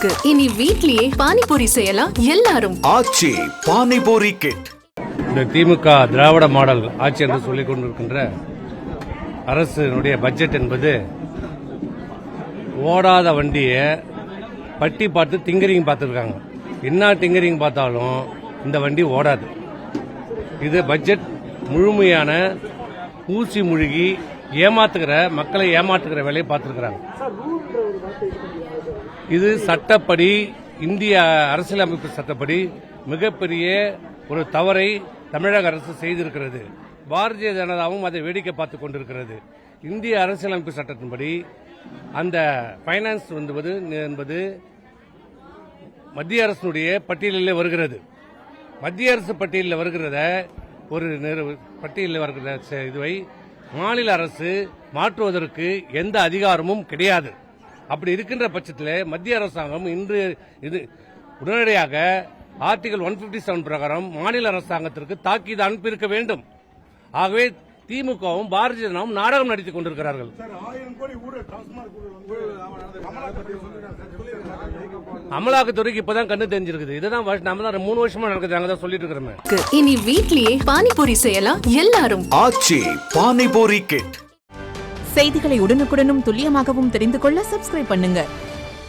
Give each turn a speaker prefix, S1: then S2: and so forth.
S1: இருக்கு. இனி வீட்லயே பானிபூரி செய்யலாம் எல்லாரும்.
S2: ஆச்சி பானிபூரி கிட்.
S3: இந்த திமுக திராவிட மாடல் ஆட்சி என்று சொல்லிக் கொண்டிருக்கின்ற அரசினுடைய பட்ஜெட் என்பது ஓடாத வண்டியை பட்டி பார்த்து திங்கரிங் பார்த்துருக்காங்க. என்ன திங்கரிங் பார்த்தாலும் இந்த வண்டி ஓடாது. இது பட்ஜெட் முழுமையான ஊசி முழுகி ஏமாத்துகிற மக்களை ஏமாற்றுகிற வேலையை பார்த்துருக்கிறாங்க. இது சட்டப்படி இந்திய அரசியலமைப்பு சட்டப்படி மிகப்பெரிய ஒரு தவறை தமிழக அரசு செய்திருக்கிறது. பாரதிய ஜனதாவும் அதை வேடிக்கை பார்த்துக் கொண்டிருக்கிறது. இந்திய அரசியலமைப்பு சட்டத்தின்படி அந்த பைனான்ஸ் என்பது மத்திய அரசுடைய பட்டியலில் வருகிறது. மத்திய அரசு பட்டியலில் வருகிறத ஒரு பட்டியலில் வருகிற இதுவை மாநில அரசு மாற்றுவதற்கு எந்த அதிகாரமும் கிடையாது. அப்படி இருக்கின்ற பட்சத்தில் மத்திய அரசாங்கம் இன்று இது உடனடியாக ஆர்டிகல் 157 பிரகாரம் மாநில அரசாங்கத்திற்கு தாக்கீது அனுப்பியிருக்க வேண்டும். ஆகவே திமுகவும் பாரதிய ஜனதாவும் நாடகம் நடித்துக் கொண்டிருக்கிறார்கள். அமலாக்கத்துறைக்கு இப்பதான் கண்ணு தெரிஞ்சிருக்குது. இதுதான் நம்ம தான் 3 வருஷமா நடக்குது. நாங்க தான் சொல்லிட்டு இருக்கிறோம்.
S1: இனி வீட்லயே பானிபூரி செய்யலாம் எல்லாரும்.
S2: ஆச்சி பானிபூரி கிட்.
S4: செய்திகளை உடனுக்குடனும் துல்லியமாகவும் தெரிந்து கொள்ள சப்ஸ்கிரைப் பண்ணுங்க.